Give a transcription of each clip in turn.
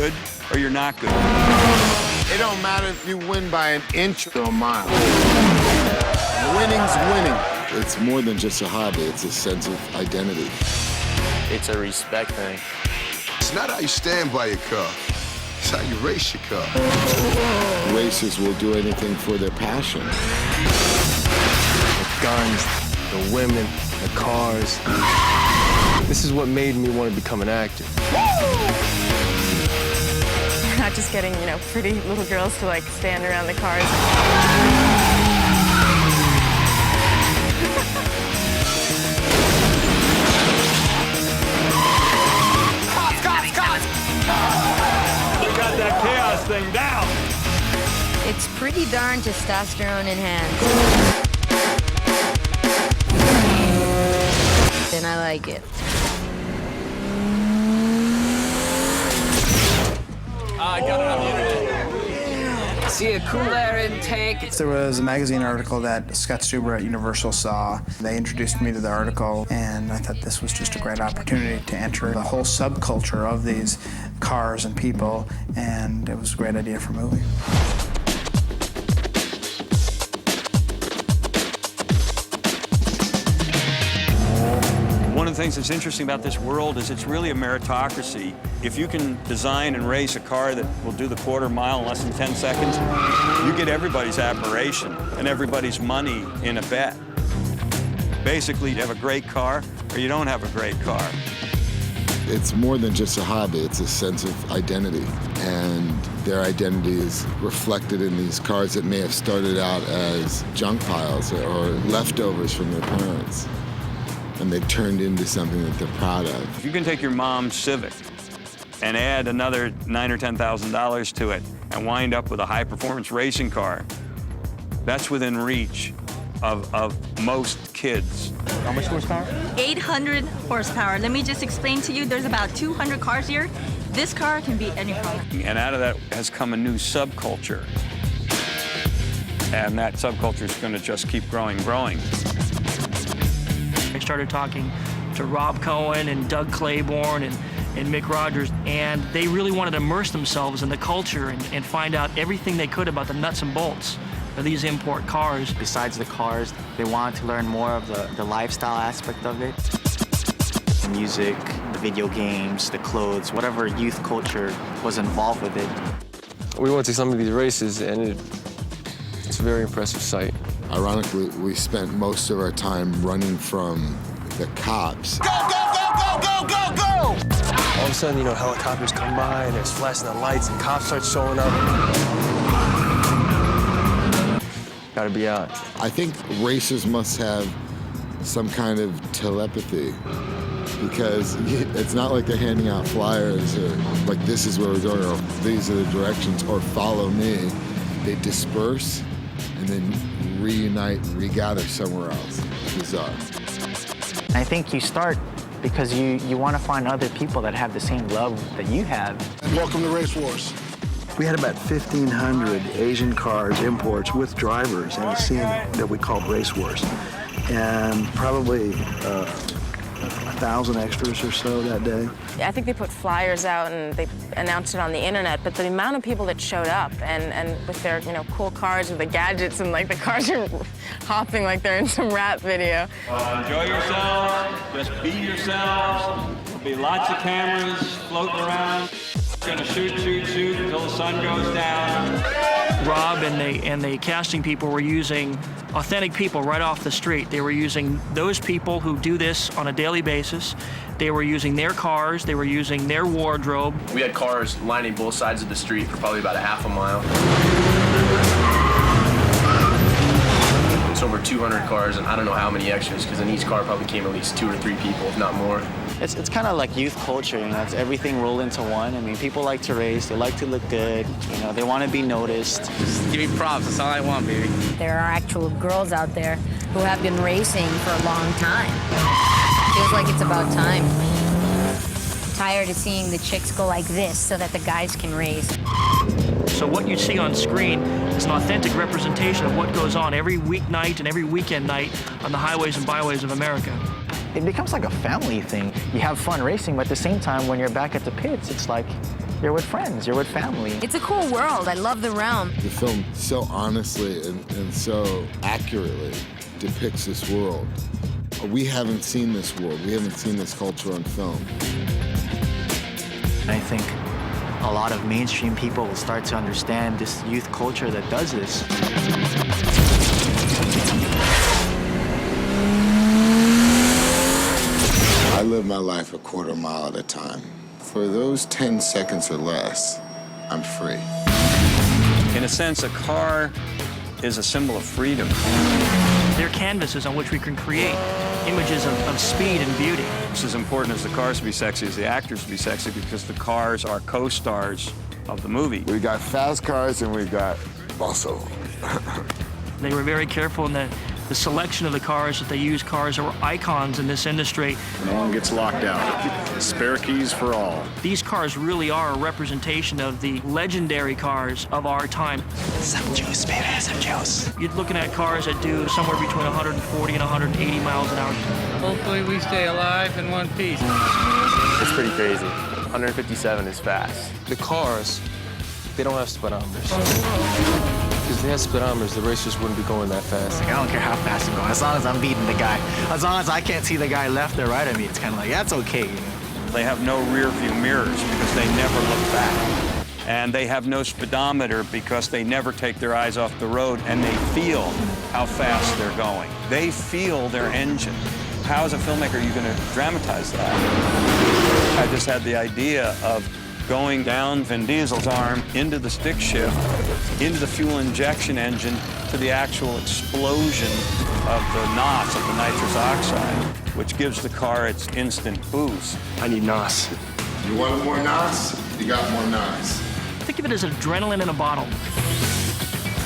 good or you're not good. It don't matter if you win by an inch or a mile. Winning's winning. It's more than just a hobby, it's a sense of identity. It's a respect thing. It's not how you stand by your car. It's how you race your car. Racers will do anything for their passion. The guns, the women, the cars. This is what made me want to become an actor. Not just getting, pretty little girls to like stand around the cars. We got that chaos thing down. It's pretty darn testosterone enhanced. And I like it. I got it on the internet. See a cool air intake. There was a magazine article that Scott Stuber at Universal saw. They introduced me to the article, and I thought this was just a great opportunity to enter the whole subculture of these cars and people, and it was a great idea for a movie. One of the things that's interesting about this world is it's really a meritocracy. If you can design and race a car that will do the quarter mile in less than 10 seconds, you get everybody's admiration and everybody's money in a bet. Basically, you have a great car or you don't have a great car. It's more than just a hobby, it's a sense of identity. And their identity is reflected in these cars that may have started out as junk piles or leftovers from their parents. And they've turned into something that they're proud of. If you can take your mom's Civic and add another $9,000 or $10,000 to it and wind up with a high-performance racing car, that's within reach of most kids. How much horsepower? 800 horsepower. Let me just explain to you, there's about 200 cars here. This car can beat any car. And out of that has come a new subculture. And that subculture is going to just keep growing. I started talking to Rob Cohen and Doug Claiborne and Mick Rogers, and they really wanted to immerse themselves in the culture and find out everything they could about the nuts and bolts of these import cars. Besides the cars, they wanted to learn more of the lifestyle aspect of it. The music, the video games, the clothes, whatever youth culture was involved with it. We went to some of these races, and it's a very impressive sight. Ironically, we spent most of our time running from the cops. Go, go, go, go, go, go, go! All of a sudden, helicopters come by, and there's flashing the lights, and cops start showing up. Gotta be out. I think racers must have some kind of telepathy, because it's not like they're handing out flyers or like, this is where we're going, or these are the directions, or follow me. They disperse and then reunite, regather somewhere else. Bizarre. I think you start because you want to find other people that have the same love that you have. Welcome to Race Wars. We had about 1,500 Asian cars, imports, with drivers in a scene that we called Race Wars. And probably 1,000 extras or so that day. I think they put flyers out and they announced it on the internet, but the amount of people that showed up and with their, cool cars with the gadgets and like the cars are hopping like they're in some rap video. Enjoy yourselves, just be yourselves. There'll be lots of cameras floating around. Gonna shoot until the sun goes down. Rob and the casting people were using authentic people right off the street. They were using those people who do this on a daily basis. They were using their cars, they were using their wardrobe. We had cars lining both sides of the street for probably about a half a mile. It's over 200 cars, and I don't know how many extras, because in each car probably came at least 2 or 3 people, if not more. It's kind of like youth culture, it's everything rolled into one. I mean, people like to race, they like to look good, they want to be noticed. Just give me props, that's all I want, baby. There are actual girls out there who have been racing for a long time. Feels like it's about time. Tired of seeing the chicks go like this so that the guys can race. So what you see on screen is an authentic representation of what goes on every weeknight and every weekend night on the highways and byways of America. It becomes like a family thing. You have fun racing, but at the same time, when you're back at the pits, it's like You're with friends, you're with family. It's a cool world. I love the realm. The film so honestly and so accurately depicts this world. We haven't seen this world. We haven't seen this culture on film. I think a lot of mainstream people will start to understand this youth culture that does this. I live my life a quarter mile at a time. For those 10 seconds or less, I'm free. In a sense, a car is a symbol of freedom. They're canvases on which we can create images of speed and beauty. It's as important as the cars to be sexy as the actors to be sexy, because the cars are co-stars of the movie. We got fast cars and we got muscle. They were very careful in the selection of the cars that they used. Cars that were icons in this industry. No one gets locked out. Spare keys for all. These cars really are a representation of the legendary cars of our time. Some juice, baby, some juice. You're looking at cars that do somewhere between 140 and 180 miles an hour. Hopefully we stay alive in one piece. It's pretty crazy. 157 is fast. The cars, they don't have speedometers. Because if they had speedometers, the racers wouldn't be going that fast. Like, I don't care how fast I'm going, as long as I'm beating the guy. As long as I can't see the guy left or right of me, it's kind of like, that's okay, you know? They have no rear view mirrors because they never look back. And they have no speedometer because they never take their eyes off the road, and they feel how fast they're going. They feel their engine. How, as a filmmaker, are you going to dramatize that? I just had the idea of going down Vin Diesel's arm into the stick shift, into the fuel injection engine, to the actual explosion of the NOS, of the nitrous oxide, which gives the car its instant boost. I need NOS. You want more NOS? You got more NOS. Think of it as adrenaline in a bottle.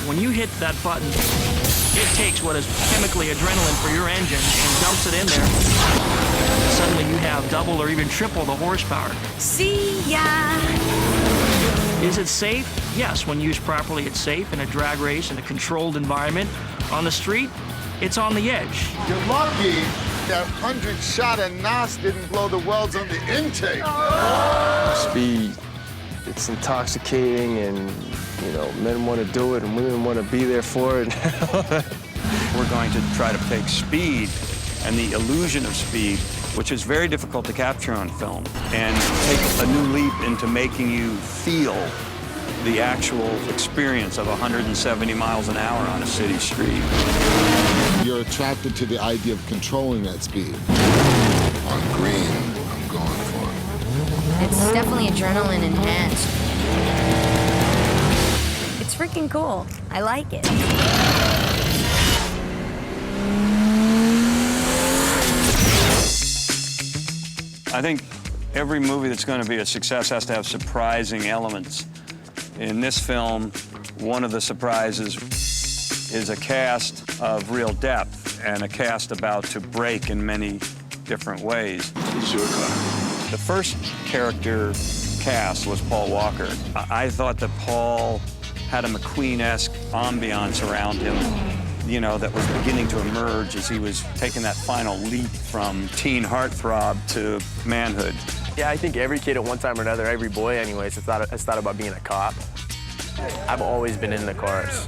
When you hit that button, it takes what is chemically adrenaline for your engine and dumps it in there. Suddenly you have double or even triple the horsepower. See ya! Is it safe? Yes, when used properly, it's safe in a drag race in a controlled environment. On the street, it's on the edge. You're lucky that 100 shot of NOS didn't blow the welds on the intake. Speed, it's intoxicating, and you know, men want to do it and women want to be there for it. We're going to try to take speed and the illusion of speed, which is very difficult to capture on film, and take a new leap into making you feel the actual experience of 170 miles an hour on a city street. You're attracted to the idea of controlling that speed. On green, I'm going for it. It's definitely adrenaline enhanced. It's freaking cool. I like it. I think every movie that's going to be a success has to have surprising elements. In this film, one of the surprises is a cast of real depth and a cast about to break in many different ways. It's your car. The first character cast was Paul Walker. I thought that Paul had a McQueen-esque ambiance around him, you know, that was beginning to emerge as he was taking that final leap from teen heartthrob to manhood. Yeah, I think every kid at one time or another, every boy anyways, has thought about being a cop. I've always been in the cars.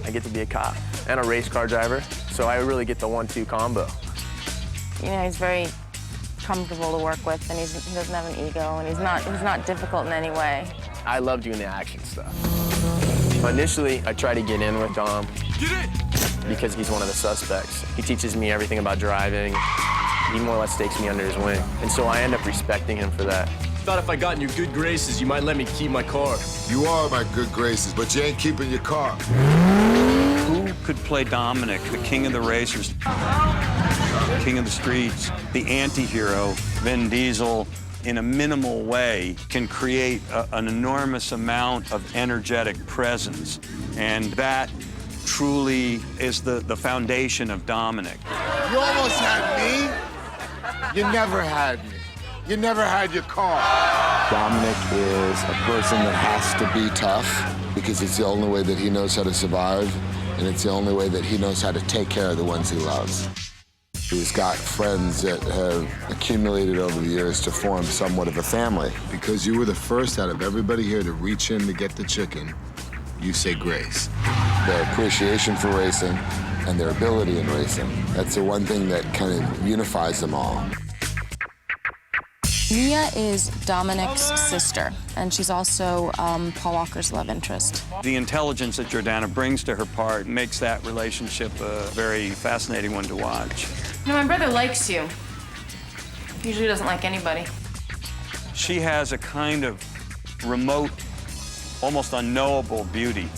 I get to be a cop and a race car driver, so I really get the 1-2 combo. You know, he's very comfortable to work with, and he doesn't have an ego, and he's not difficult in any way. I love doing the action stuff. Initially, I tried to get in with Dom because he's one of the suspects. He teaches me everything about driving. He more or less takes me under his wing. And so I end up respecting him for that. Thought if I got in your good graces, you might let me keep my car. You are my good graces, but you ain't keeping your car. Who could play Dominic, the king of the racers, king of the streets, the anti-hero, Vin Diesel, in a minimal way, can create an enormous amount of energetic presence. And that truly is the foundation of Dominic. You almost had me. You never had me. You never had your car. Dominic is a person that has to be tough because it's the only way that he knows how to survive, and it's the only way that he knows how to take care of the ones he loves. He's got friends that have accumulated over the years to form somewhat of a family. Because you were the first out of everybody here to reach in to get the chicken, you say grace. Their appreciation for racing and their ability in racing, that's the one thing that kind of unifies them all. Mia is Dominic's sister, and she's also Paul Walker's love interest. The intelligence that Jordana brings to her part makes that relationship a very fascinating one to watch. You know, my brother likes you. Usually doesn't like anybody. She has a kind of remote, almost unknowable beauty.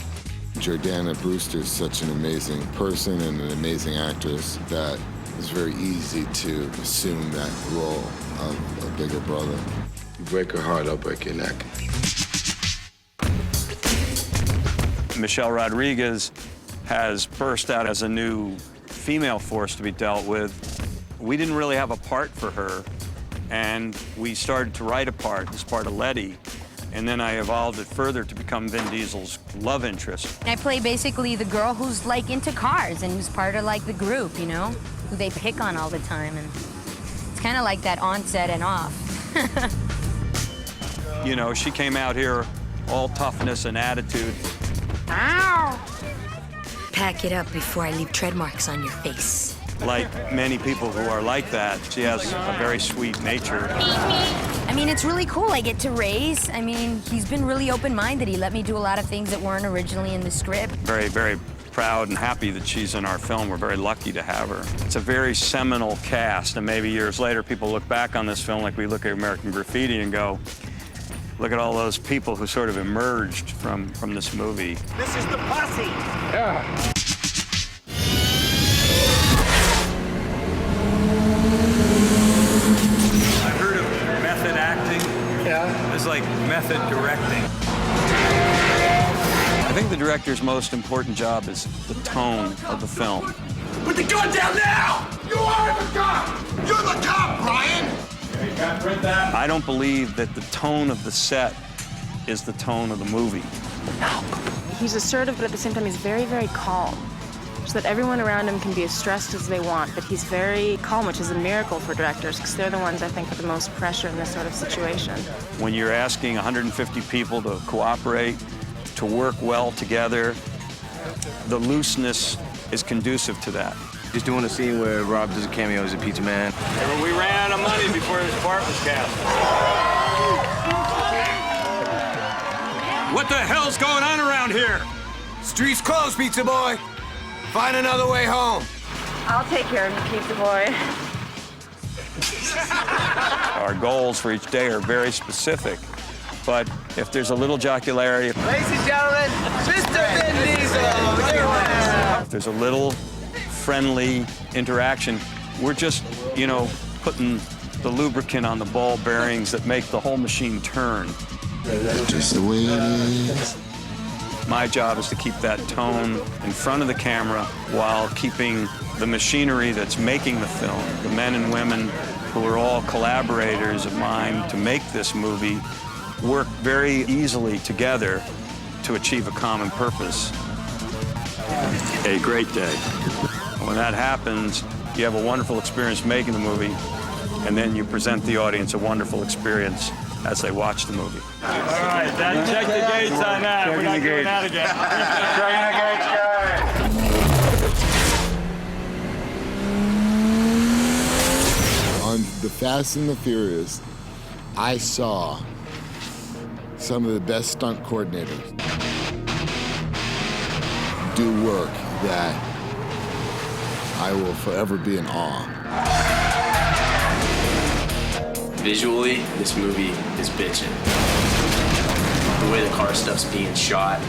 Jordana Brewster's such an amazing person and an amazing actress that it's very easy to assume that role of a bigger brother. You break her heart, I'll break your neck. Michelle Rodriguez has burst out as a new female force to be dealt with. We didn't really have a part for her, and we started to write a part as part of Letty, and then I evolved it further to become Vin Diesel's love interest. I play basically the girl who's like into cars and who's part of like the group, you know, who they pick on all the time, and it's kind of like that on-set and off. You know, she came out here all toughness and attitude. Ow! Pack it up before I leave tread marks on your face. Like many people who are like that, she has a very sweet nature. I mean, it's really cool. I get to race. I mean, he's been really open-minded. He let me do a lot of things that weren't originally in the script. Very, very proud and happy that she's in our film. We're very lucky to have her. It's a very seminal cast, and maybe years later people look back on this film like we look at American Graffiti and go, look at all those people who sort of emerged from this movie. This is the posse! Yeah. I've heard of method acting. Yeah. It's like method directing. I think the director's most important job is the tone of the film. Put the gun down now! You are the cop! You're the cop, Brian! I don't believe that the tone of the set is the tone of the movie. He's assertive, but at the same time, he's very, very calm. So that everyone around him can be as stressed as they want, but he's very calm, which is a miracle for directors, because they're the ones, I think, with the most pressure in this sort of situation. When you're asking 150 people to cooperate, to work well together, the looseness is conducive to that. Just doing a scene where Rob does a cameo as a pizza man. We ran out of money before this part was cast. What the hell's going on around here? Street's closed, pizza boy. Find another way home. I'll take care of you, pizza boy. Our goals for each day are very specific, but if there's a little jocularity, Ladies and gentlemen, Mr. Vin Diesel. if there's a little friendly interaction, we're just, you know, putting the lubricant on the ball bearings that make the whole machine turn. Just the way it is. My job is to keep that tone in front of the camera while keeping the machinery that's making the film, the men and women who are all collaborators of mine to make this movie, work very easily together to achieve a common purpose. A great day. When that happens, you have a wonderful experience making the movie, and then you present the audience a wonderful experience as they watch the movie. All right, check the gates on that. We're not doing that again. On The Fast and the Furious, I saw some of the best stunt coordinators do work that I will forever be in awe. Visually, this movie is bitchin'. The way the car stuff's being shot.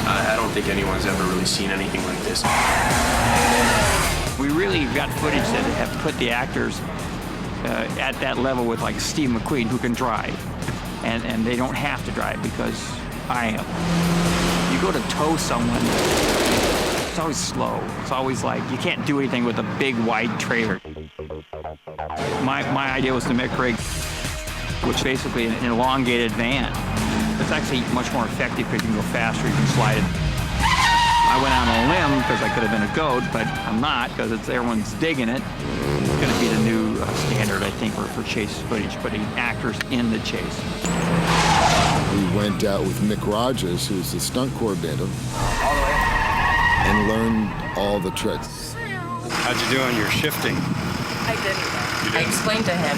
I don't think anyone's ever really seen anything like this. We really got footage that have put the actors at that level with like Steve McQueen, who can drive. And they don't have to drive because I am. You go to tow someone, it's always slow. It's always like, you can't do anything with a big, wide trailer. My idea was to make rig, which is basically an elongated van. It's actually much more effective because you can go faster, you can slide it. I went out on a limb because I could have been a goat, but I'm not because everyone's digging it. It's going to be the new standard, I think, for chase footage, putting actors in the chase. We went out with Mick Rogers, who's the stunt coordinator, and learned all the tricks. How'd you do on your shifting? I didn't. I explained to him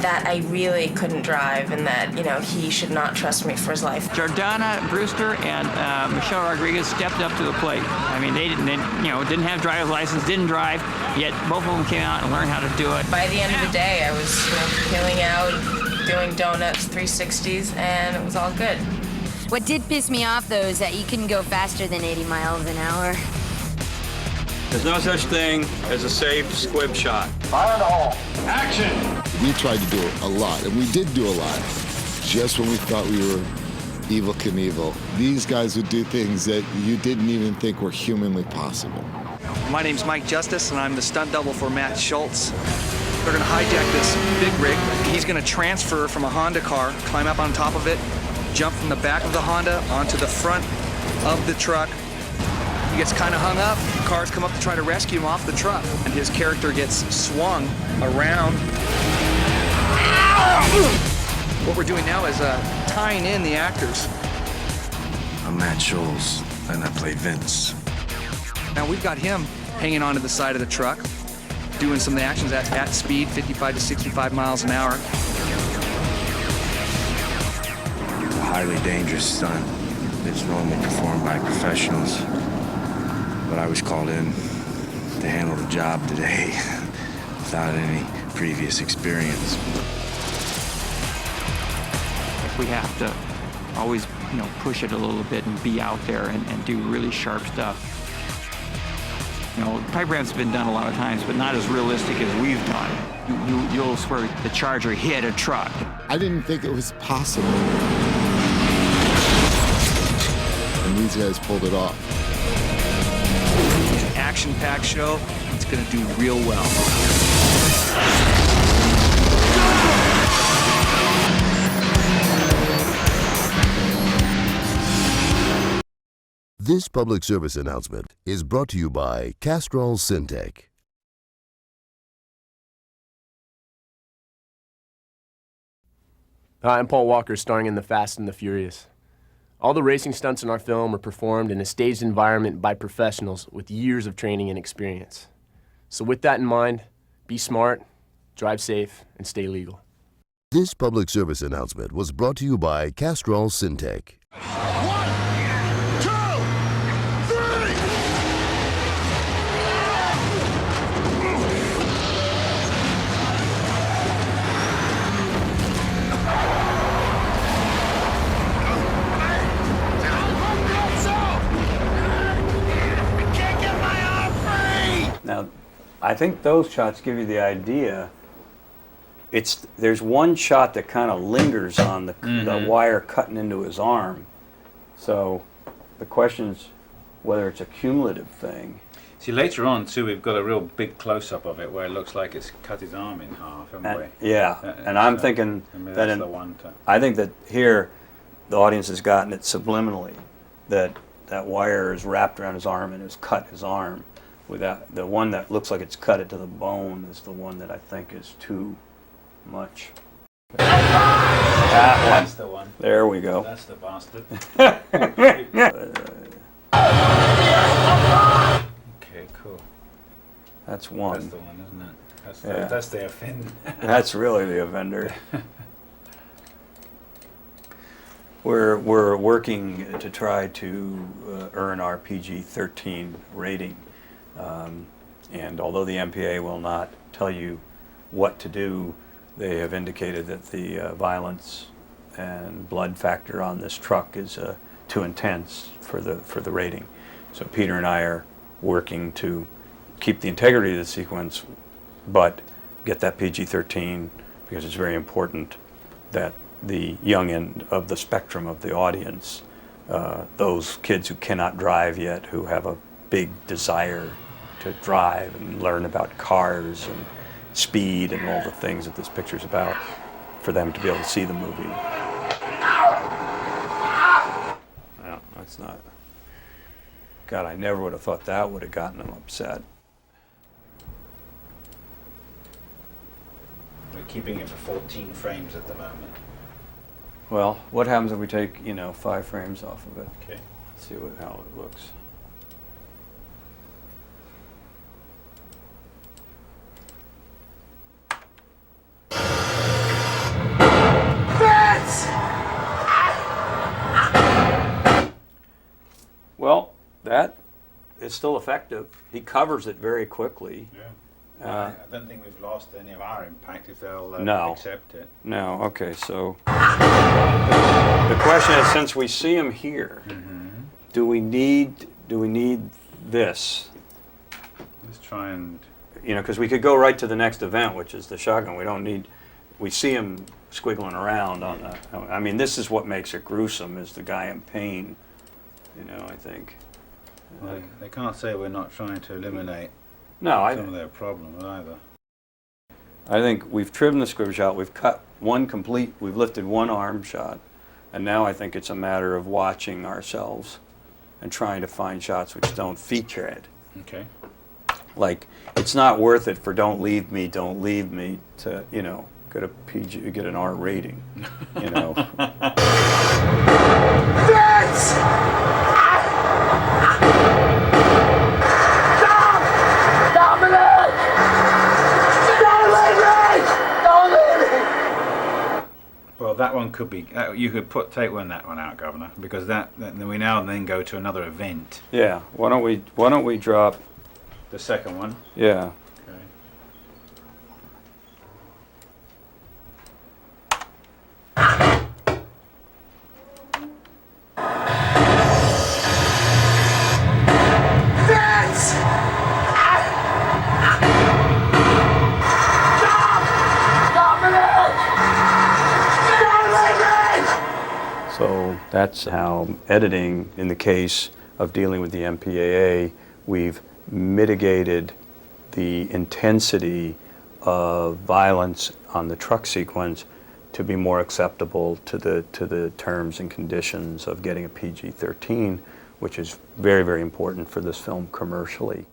that I really couldn't drive and that, you know, he should not trust me for his life. Jordana Brewster and Michelle Rodriguez stepped up to the plate. I mean, they didn't have driver's license, didn't drive, yet both of them came out and learned how to do it. By the end of the day, I was peeling out, doing donuts, 360s, and it was all good. What did piss me off, though, is that you couldn't go faster than 80 miles an hour. There's no such thing as a safe squib shot. Fire in the hole. Action! We tried to do a lot, and we did do a lot, just when we thought we were Evel Knievel. These guys would do things that you didn't even think were humanly possible. My name's Mike Justice, and I'm the stunt double for Matt Schultz. They're gonna hijack this big rig. He's gonna transfer from a Honda car, climb up on top of it, jump from the back of the Honda onto the front of the truck. He gets kind of hung up. Cars come up to try to rescue him off the truck, and his character gets swung around. What we're doing now is tying in the actors. I'm Matt Schultz, and I play Vince. Now we've got him hanging onto the side of the truck, doing some of the actions at speed, 55 to 65 miles an hour. A highly dangerous stunt that's normally performed by professionals. But I was called in to handle the job today without any previous experience. We have to always, push it a little bit and be out there and do really sharp stuff. Pipe ramps have been done a lot of times, but not as realistic as we've done. You'll swear the Charger hit a truck. I didn't think it was possible. And these guys pulled it off. It's an action-packed show. It's gonna do real well. This public service announcement is brought to you by Castrol Syntec. Hi, I'm Paul Walker, starring in The Fast and the Furious. All the racing stunts in our film are performed in a staged environment by professionals with years of training and experience. So with that in mind, be smart, drive safe, and stay legal. This public service announcement was brought to you by Castrol Syntec. Now, I think those shots give you the idea. There's one shot that kind of lingers on the wire cutting into his arm. So the question is whether it's a cumulative thing. See, later on, too, we've got a real big close-up of it where it looks like it's cut his arm in half, haven't we? Yeah, and I'm thinking that I think that here the audience has gotten it subliminally, that wire is wrapped around his arm and has cut his arm. Without the one that looks like it's cut it to the bone is the one that I think is too much. That one. That's the one. There we go. That's the bastard. Okay, cool. That's one. That's the one, isn't it? That's the offender. That's really the offender. We're working to try to earn our PG-13 rating. And although the MPA will not tell you what to do, they have indicated that the violence and blood factor on this truck is too intense for the rating. So Peter and I are working to keep the integrity of the sequence, but get that PG-13 because it's very important that the young end of the spectrum of the audience, those kids who cannot drive yet, who have a big desire to drive and learn about cars and speed and all the things that this picture's about, for them to be able to see the movie. No, that's not. God, I never would have thought that would have gotten them upset. We're keeping it for 14 frames at the moment. Well, what happens if we take, you know, 5 frames off of it? Okay. Let's see how it looks. Well, that is still effective. He covers it very quickly. Yeah. I don't think we've lost any of our impact if they'll No. accept it. No, okay, so the question is, since we see him here, do we need this? Let's try and... You know, because we could go right to the next event, which is the shotgun. We don't need, we see him squiggling around on the, I mean, this is what makes it gruesome, is the guy in pain, you know, I think. Well, they can't say we're not trying to eliminate No, some of their problems either. I think we've trimmed the script shot, we've cut one complete, we've lifted one arm shot, and now I think it's a matter of watching ourselves and trying to find shots which don't feature it. Okay. Like, it's not worth it for don't leave me to, you know, get a PG, get an R rating, you know. Well, that one could be. You could take that one out, Governor, because then we now then go to another event. Yeah. Why don't we drop the second one? Yeah. Okay. So that's how editing, in the case of dealing with the MPAA, we've mitigated the intensity of violence on the truck sequence to be more acceptable to the terms and conditions of getting a PG-13, which is very, very important for this film commercially.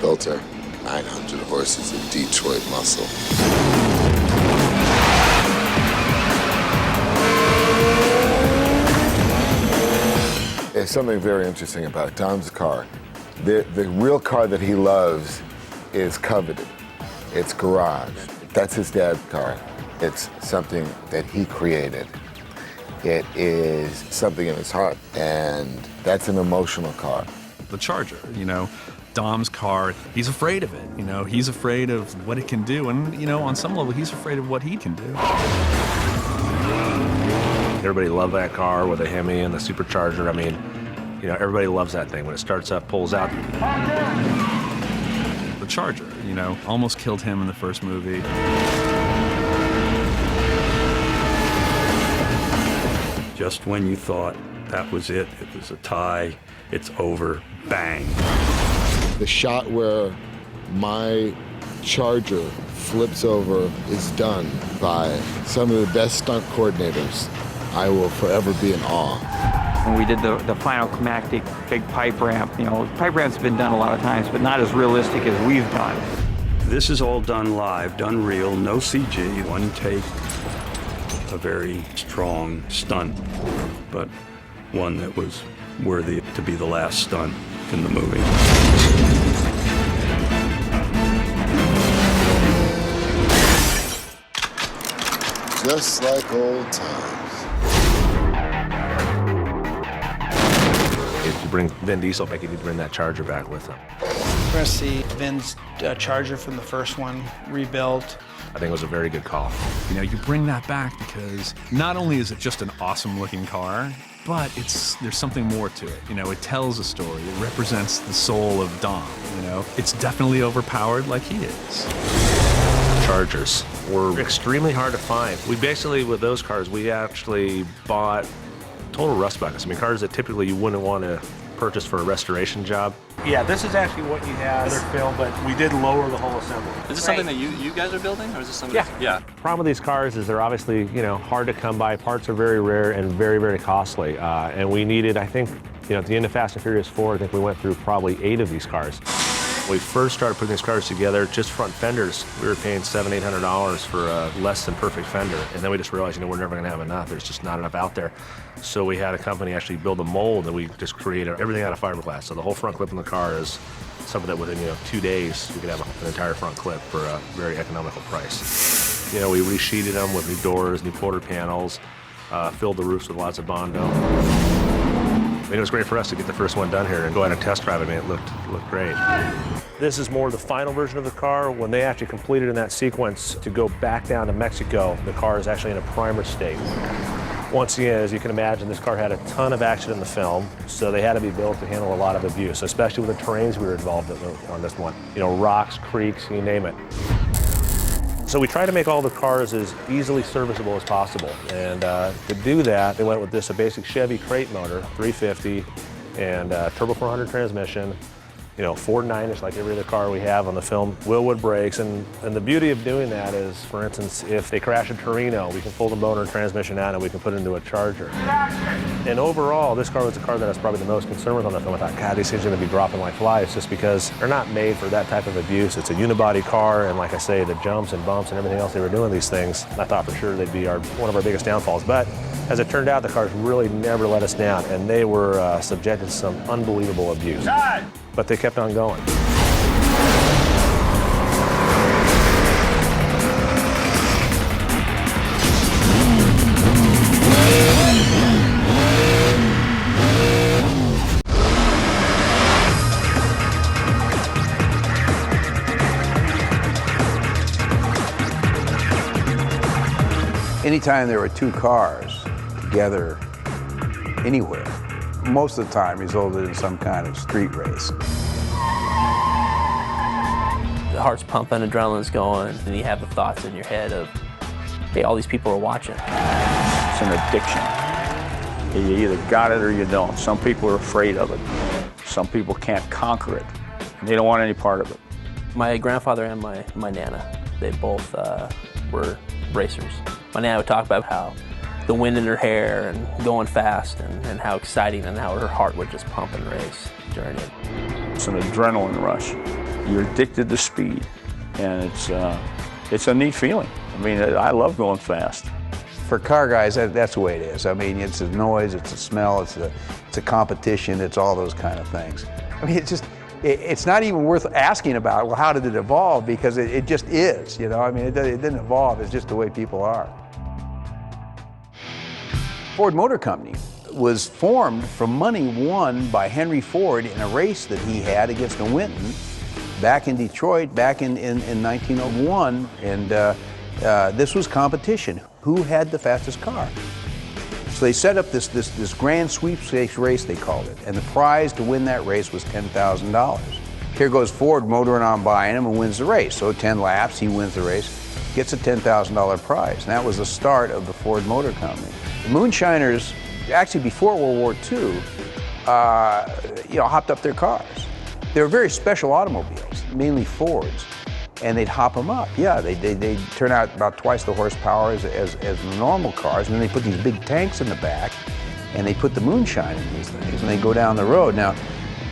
built her 900 horses of Detroit muscle. There's something very interesting about Dom's car. The real car that he loves is coveted. It's garage. That's his dad's car. It's something that he created. It is something in his heart, and that's an emotional car. The Charger, you know, Dom's car, he's afraid of it. You know, he's afraid of what it can do, and, you know, on some level, he's afraid of what he can do. Everybody loved that car with the Hemi and the supercharger. I mean, you know, everybody loves that thing. When it starts up, pulls out. The Charger, you know, almost killed him in the first movie. Just when you thought that was it was a tie, it's over, bang. The shot where my Charger flips over is done by some of the best stunt coordinators. I will forever be in awe. When we did the final climactic big pipe ramp, you know, pipe ramps have been done a lot of times, but not as realistic as we've done. This is all done live, done real, no CG, one take. A very strong stunt, but one that was worthy to be the last stunt in the movie. Just like old times. If you bring Vin Diesel back, you need to bring that Charger back with him. We're gonna see Vin's Charger from the first one rebuilt. I think it was a very good call. You know, you bring that back because not only is it just an awesome looking car, but there's something more to it. You know, it tells a story. It represents the soul of Dom, you know. It's definitely overpowered like he is. Chargers were extremely hard to find. We basically, with those cars, we actually bought total rust buckets. I mean, cars that typically you wouldn't want to purchase for a restoration job. Yeah, this is actually what you had built, but we did lower the whole assembly. Is this something that you guys are building, or is this something? Yeah. The problem with these cars is they're obviously, you know, hard to come by. Parts are very rare and very, very costly. And we needed, I think, you know, at the end of Fast and Furious 4, I think we went through probably 8 of these cars. When we first started putting these cars together, just front fenders, we were paying $700, $800 for a less than perfect fender. And then we just realized, you know, we're never gonna have enough. There's just not enough out there. So we had a company actually build a mold, and we just created everything out of fiberglass. So the whole front clip in the car is something that within, you know, 2 days, we could have an entire front clip for a very economical price. You know, we resheeted them with new doors, new quarter panels, filled the roofs with lots of Bondo. I mean, it was great for us to get the first one done here and go out and test drive it. I mean, it looked great. This is more the final version of the car. When they actually completed in that sequence to go back down to Mexico, the car is actually in a primer state. Once again, as you can imagine, this car had a ton of action in the film, so they had to be built to handle a lot of abuse, especially with the terrains we were involved in on this one. You know, rocks, creeks, you name it. So we try to make all the cars as easily serviceable as possible. And to do that, they went with a basic Chevy crate motor, 350, and turbo 400 transmission, you know, Ford 9-ish like every other car we have on the film, Willwood brakes. And the beauty of doing that is, for instance, if they crash a Torino, we can pull the motor and transmission out and we can put it into a Charger. And overall, this car was the car that I was probably the most concerned with on the film. I thought, God, these things are gonna be dropping like flies, just because they're not made for that type of abuse. It's a unibody car, and like I say, the jumps and bumps and everything else they were doing these things, I thought for sure they'd be one of our biggest downfalls. But as it turned out, the cars really never let us down, and they were subjected to some unbelievable abuse. But they kept on going. Anytime there were two cars together anywhere, most of the time resulted in some kind of street race. The heart's pumping, adrenaline's going, and you have the thoughts in your head of, hey, all these people are watching. It's an addiction. You either got it or you don't. Some people are afraid of it. Some people can't conquer it, and they don't want any part of it. My grandfather and my Nana, they both were racers. My Nana would talk about how the wind in her hair and going fast and how exciting and how her heart would just pump and race during it. It's an adrenaline rush. You're addicted to speed, and it's a neat feeling. I mean, I love going fast. For car guys, that's the way it is. I mean, it's a noise, it's a smell, it's a competition, it's all those kind of things. I mean, it's not even worth asking about, well, how did it evolve? Because it just is, you know? I mean, it didn't evolve, it's just the way people are. Ford Motor Company was formed from money won by Henry Ford in a race that he had against a Winton back in Detroit back in 1901, and this was competition. Who had the fastest car? So they set up this grand sweepstakes race, they called it, and the prize to win that race was $10,000. Here goes Ford motoring on by him and wins the race. So 10 laps, he wins the race, gets a $10,000 prize. And that was the start of the Ford Motor Company. The moonshiners, actually before World War II, hopped up their cars. They were very special automobiles, mainly Fords. And they'd hop them up. Yeah, they'd turn out about twice the horsepower as the normal cars, and then they put these big tanks in the back, and they put the moonshine in these things, and they go down the road. Now,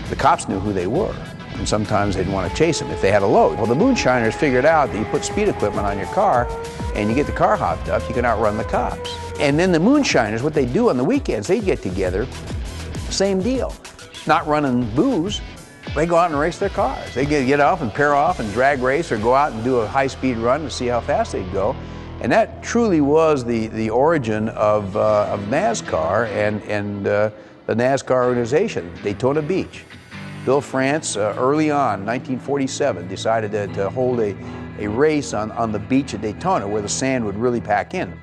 the cops knew who they were, and sometimes they'd want to chase them if they had a load. Well, the moonshiners figured out that you put speed equipment on your car, and you get the car hopped up, you can outrun the cops. And then the moonshiners, what they do on the weekends, they get together, same deal. Not running booze. They go out and race their cars. They get off and pair off and drag race or go out and do a high-speed run to see how fast they'd go. And that truly was the origin of NASCAR and the NASCAR organization, Daytona Beach. Bill France, early on, 1947, decided to hold a race on the beach at Daytona where the sand would really pack in.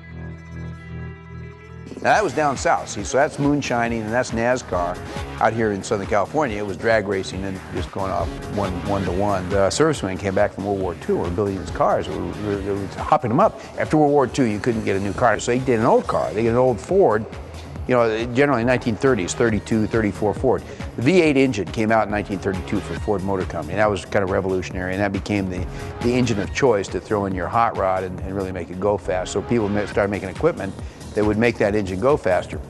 Now that was down south, see, so that's moonshining and that's NASCAR. Out here in Southern California, it was drag racing and just going off one to one. The servicemen came back from World War II, were building these cars, we were hopping them up. After World War II, you couldn't get a new car, so they did an old car. They get an old Ford, generally 1930s, 32, 34 Ford. The V8 engine came out in 1932 for Ford Motor Company, and that was kind of revolutionary, and that became the engine of choice to throw in your hot rod and really make it go fast. So people started making equipment that would make that engine go faster.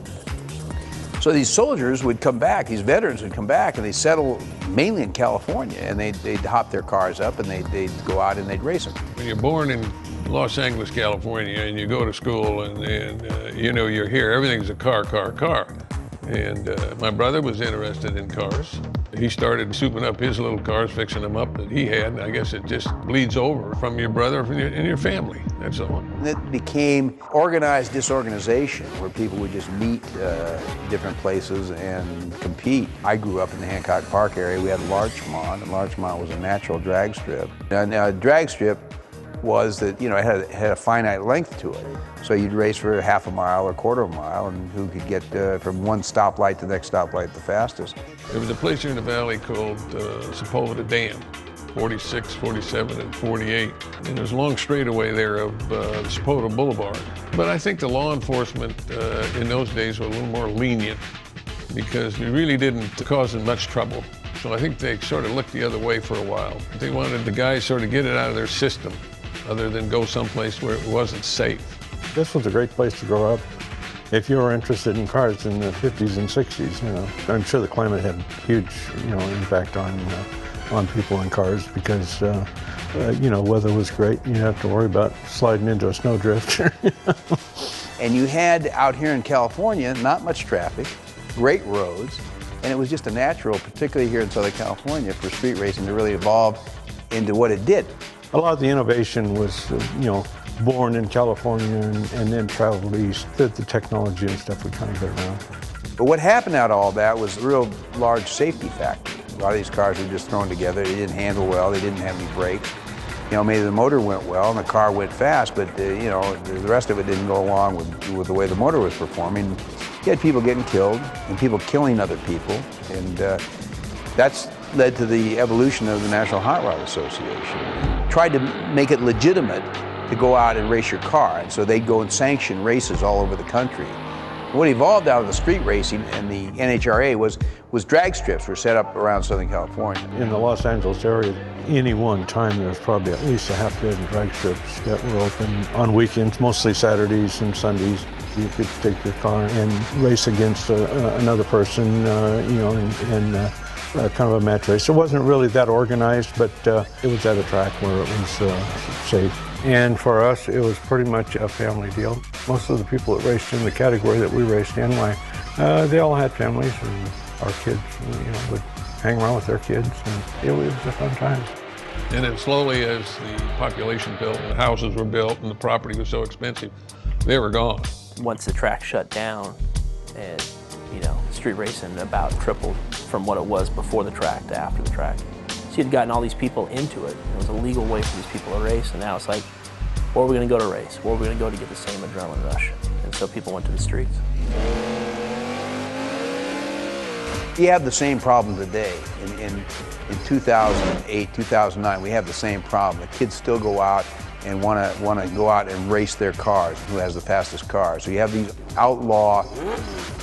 So these soldiers would come back, these veterans would come back, and they'd settle mainly in California, and they'd hop their cars up and they'd go out and they'd race them. When you're born in Los Angeles, California, and you go to school and you're here, everything's a car. And my brother was interested in cars. He started souping up his little cars, fixing them up that he had, and I guess it just bleeds over from your brother and your family, that's all. It became organized disorganization where people would just meet different places and compete. I grew up in the Hancock Park area. We had Larchmont, and Larchmont was a natural drag strip. Now a drag strip was that, it had a finite length to it. So you'd race for half a mile or quarter of a mile, and who could get from one stoplight to the next stoplight the fastest. There was a place here in the valley called Sepulveda Dam, 46, 47, and 48. And there's a long straightaway there of Sepulveda Boulevard. But I think the law enforcement in those days were a little more lenient because we really didn't cause them much trouble. So I think they sort of looked the other way for a while. They wanted the guys sort of get it out of their system other than go someplace where it wasn't safe. This was a great place to grow up. If you were interested in cars in the 50s and 60s, I'm sure the climate had a huge, impact on people in cars because, weather was great. You didn't have to worry about sliding into a snowdrift. And you had out here in California, not much traffic, great roads, and it was just a natural, particularly here in Southern California, for street racing to really evolve into what it did. A lot of the innovation was, born in California and then traveled east. The technology and stuff we kind of got around. But what happened out of all that was a real large safety factor. A lot of these cars were just thrown together. They didn't handle well. They didn't have any brakes. Maybe the motor went well and the car went fast, but the rest of it didn't go along with the way the motor was performing. You had people getting killed and people killing other people, and that's led to the evolution of the National Hot Rod Association. Tried to make it legitimate to go out and race your car, and so they'd go and sanction races all over the country. What evolved out of the street racing and the NHRA was drag strips were set up around Southern California. In the Los Angeles area, any one time there's probably at least a half dozen drag strips that were open on weekends, mostly Saturdays and Sundays. You could take your car and race against another person, and kind of a match race. It wasn't really that organized, but it was at a track where it was safe. And for us, it was pretty much a family deal. Most of the people that raced in the category that we raced in, they all had families, and our kids, would hang around with their kids, and it was a fun time. And then slowly, as the population built and the houses were built and the property was so expensive, they were gone. Once the track shut down, and street racing about tripled from what it was before the track to after the track. So you'd gotten all these people into it. It was a legal way for these people to race, and now it's like, where are we going to go to race? Where are we going to go to get the same adrenaline rush? And so people went to the streets. You have the same problem today. In 2008, 2009, we have the same problem. The kids still go out and want to go out and race their cars, who has the fastest car. So you have these outlaw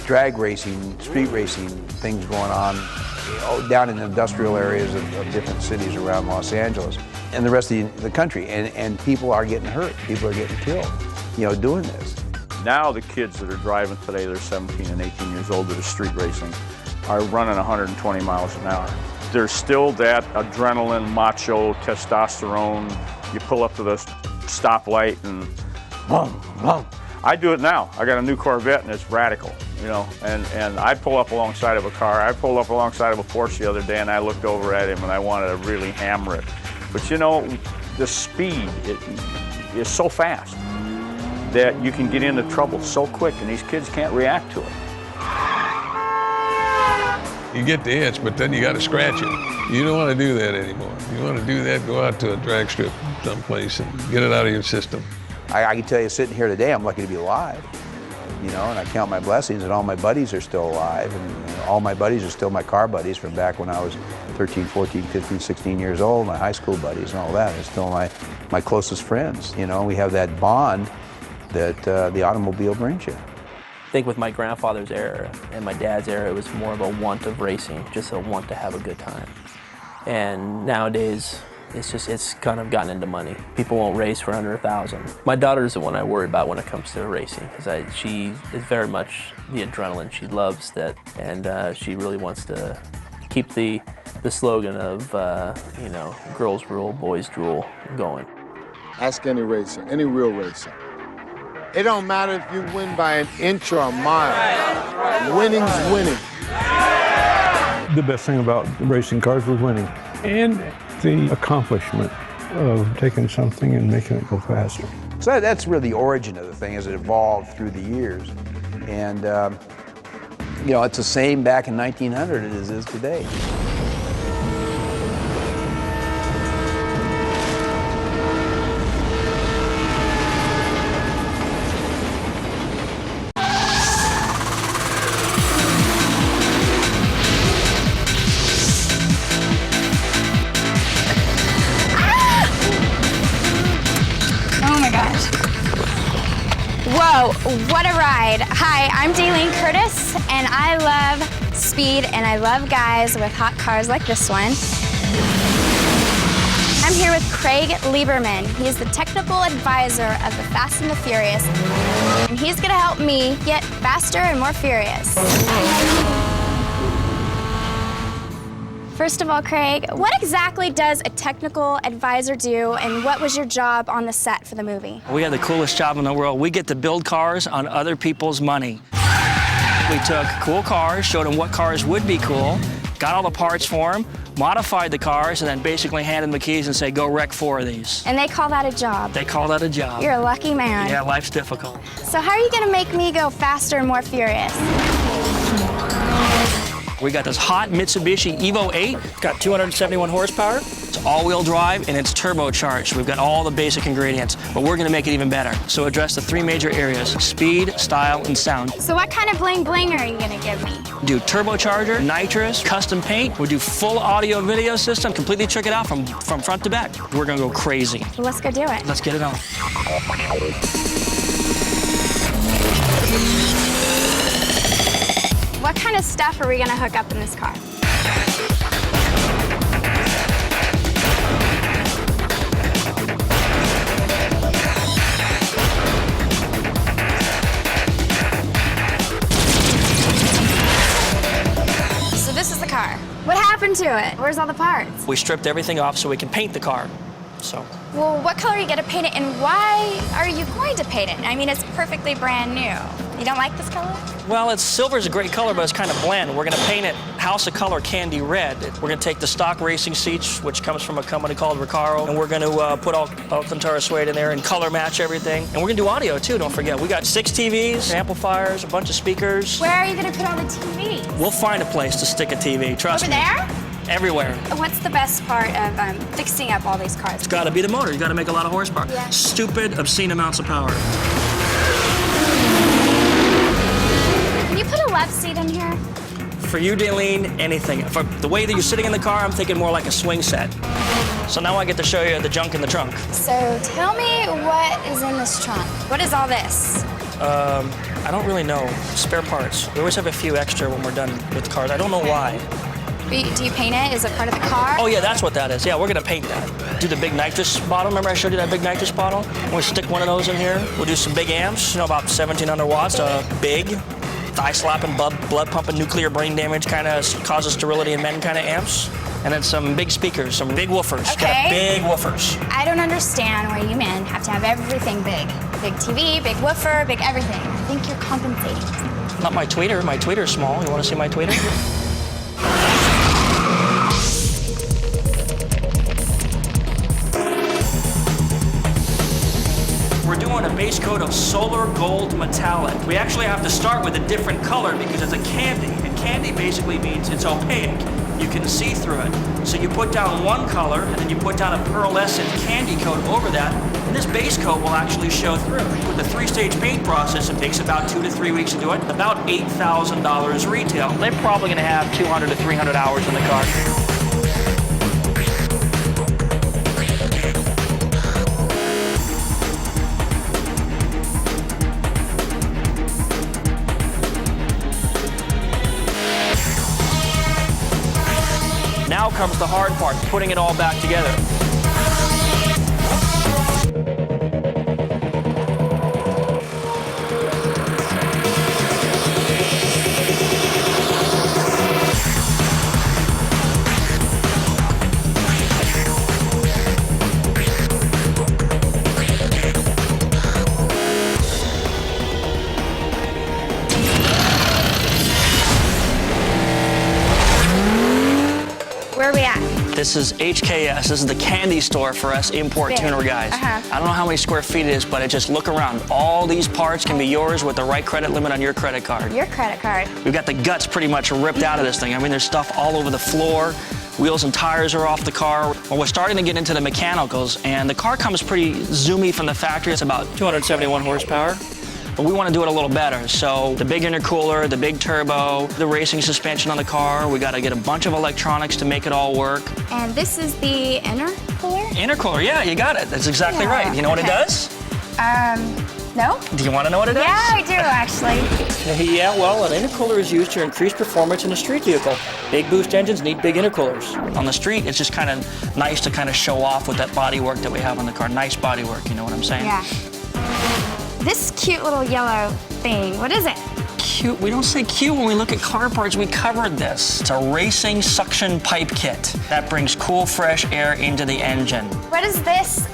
drag racing, street racing things going on down in industrial areas of different cities around Los Angeles and the rest of the country. And people are getting hurt. People are getting killed, doing this. Now the kids that are driving today, they're 17 and 18 years old that are street racing, are running 120 miles an hour. There's still that adrenaline, macho, testosterone. You pull up to the stoplight and boom, boom. I do it now. I got a new Corvette and it's radical, and I pull up alongside of a car. I pulled up alongside of a Porsche the other day and I looked over at him and I wanted to really hammer it. But the speed is so fast that you can get into trouble so quick and these kids can't react to it. You get the itch, but then you got to scratch it. You don't want to do that anymore. You want to do that, go out to a drag strip someplace and get it out of your system. I can tell you, sitting here today, I'm lucky to be alive. And I count my blessings, and all my buddies are still alive, and all my buddies are still my car buddies from back when I was 13, 14, 15, 16 years old. My high school buddies and all that are still my closest friends. We have that bond that the automobile brings you. I think with my grandfather's era and my dad's era, it was more of a want of racing, just a want to have a good time. And nowadays, it's kind of gotten into money. People won't race for under $1,000. My daughter's the one I worry about when it comes to racing, because she is very much the adrenaline. She loves that, and she really wants to keep the slogan of, girls rule, boys drool going. Ask any racer, any real racer. It don't matter if you win by an inch or a mile. Winning's winning. The best thing about racing cars was winning, and the accomplishment of taking something and making it go faster. So that's really the origin of the thing as it evolved through the years. And, it's the same back in 1900 as it is today. Whoa, what a ride. Hi, I'm Daylene Curtis, and I love speed, and I love guys with hot cars like this one. I'm here with Craig Lieberman. He's the technical advisor of the Fast and the Furious, and he's gonna help me get faster and more furious. First of all, Craig, what exactly does a technical advisor do, and what was your job on the set for the movie? We have the coolest job in the world. We get to build cars on other people's money. We took cool cars, showed them what cars would be cool, got all the parts for them, modified the cars, and then basically handed them the keys and say, go wreck 4 of these. And they call that a job? They call that a job. You're a lucky man. Yeah, life's difficult. So how are you gonna make me go faster and more furious? We got this hot Mitsubishi Evo 8. It's got 271 horsepower. It's all-wheel drive, and it's turbocharged. We've got all the basic ingredients, but we're gonna make it even better. So address the 3 major areas: speed, style, and sound. So what kind of bling bling are you gonna give me? Do turbocharger, nitrous, custom paint. We'll do full audio video system, completely trick it out from front to back. We're gonna go crazy. Well, let's go do it. Let's get it on. What kind of stuff are we gonna hook up in this car? So this is the car. What happened happened to it? Where's all the parts? We stripped everything off so we can paint the car. So. Well, what color are you going to paint it, and why are you going to paint it? I mean, it's perfectly brand new. You don't like this color? Well, silver's a great color, but it's kind of bland. We're going to paint it House of Color Candy Red. We're going to take the stock racing seats, which comes from a company called Recaro, and we're going to put Alcantara suede in there and color match everything. And we're going to do audio, too, don't forget. We got 6 TVs, amplifiers, a bunch of speakers. Where are you going to put all the TVs? We'll find a place to stick a TV, trust me. Over there? Everywhere. What's the best part of fixing up all these cars? It's got to be the motor. You got to make a lot of horsepower. Yeah. Stupid, obscene amounts of power. Can you put a love seat in here? For you, Daleen, anything. For the way that you're sitting in the car, I'm thinking more like a swing set. So now I get to show you the junk in the trunk. So tell me what is in this trunk. What is all this? I don't really know. Spare parts. We always have a few extra when we're done with cars. I don't know why. Do you paint it? Is it part of the car? Oh yeah, that's what that is. Yeah, we're gonna paint that. Do the big nitrous bottle. Remember I showed you that big nitrous bottle? We'll stick one of those in here. We'll do some big amps, about 1,700 watts. Big, thigh-slapping, blood-pumping, nuclear brain damage kind of causes sterility in men kind of amps. And then some big speakers, some big woofers. Okay. Got big woofers. I don't understand why you men have to have everything big. Big TV, big woofer, big everything. I think you're compensating. Not my tweeter. My tweeter's small. You want to see my tweeter? We're doing a base coat of solar gold metallic. We actually have to start with a different color because it's a candy, and candy basically means it's opaque. You can see through it. So you put down one color, and then you put down a pearlescent candy coat over that, and this base coat will actually show through. With the 3-stage paint process, it takes about 2 to 3 weeks to do it, about $8,000 retail. They're probably gonna have 200 to 300 hours in the car. Now comes the hard part, putting it all back together. Where are we at? This is HKS. This is the candy store for us import Big. tuner guys. Uh-huh. I don't know how many square feet it is, but just look around. All these parts can be yours with the right credit limit on your credit card. Your credit card. We've got the guts pretty much ripped out of this thing. I mean, there's stuff all over the floor. Wheels and tires are off the car. Well, we're starting to get into the mechanicals, and the car comes pretty zoomy from the factory. It's about 271 horsepower. But we want to do it a little better. So the big intercooler, the big turbo, the racing suspension on the car. We got to get a bunch of electronics to make it all work. And this is the intercooler? Intercooler, yeah, you got it. That's exactly right. You know what it does? No? Do you want to know what it does? Yeah, I do, actually. Yeah, well, an intercooler is used to increase performance in a street vehicle. Big boost engines need big intercoolers. On the street, it's just kind of nice to kind of show off with that body work that we have on the car. Nice body work, you know what I'm saying? Yeah. This cute little yellow thing, what is it? Cute, we don't say cute when we look at car parts. We covered this. It's a racing suction pipe kit that brings cool, fresh air into the engine. What is this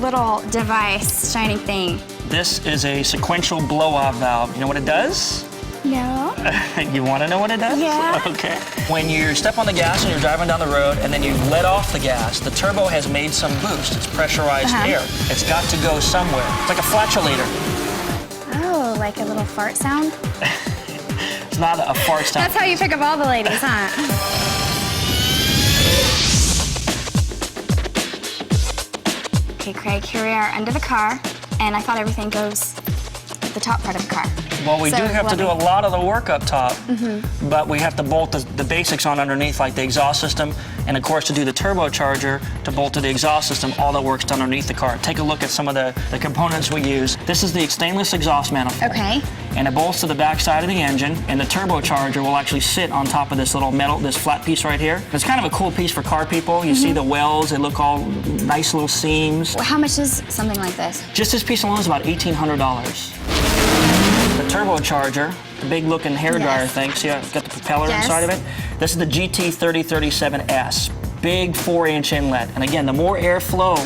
little device, shiny thing? This is a sequential blow-off valve. You know what it does? No. You want to know what it does? Yeah. Okay. When you step on the gas and you're driving down the road and then you let off the gas, the turbo has made some boost. It's pressurized air. It's got to go somewhere. It's like a flatulator. Oh, like a little fart sound? It's not a fart sound. That's how you pick up all the ladies, huh? Okay, Craig, here we are under the car, and I thought everything goes at the top part of the car. Well, we do have to do a lot of the work up top, Mm-hmm. but we have to bolt the basics on underneath, like the exhaust system, and of course to do the turbocharger, to bolt to the exhaust system, all that work's done underneath the car. Take a look at some of the components we use. This is the stainless exhaust manifold. Okay. And it bolts to the back side of the engine, and the turbocharger will actually sit on top of this little metal, this flat piece right here. It's kind of a cool piece for car people. You see the wells, they look all nice little seams. Well, how much is something like this? Just this piece alone is about $1,800. The turbo turbocharger, the big looking hairdryer thing. See how it's got the propeller inside of it? This is the GT3037S. Big 4-inch inlet. And again, the more airflow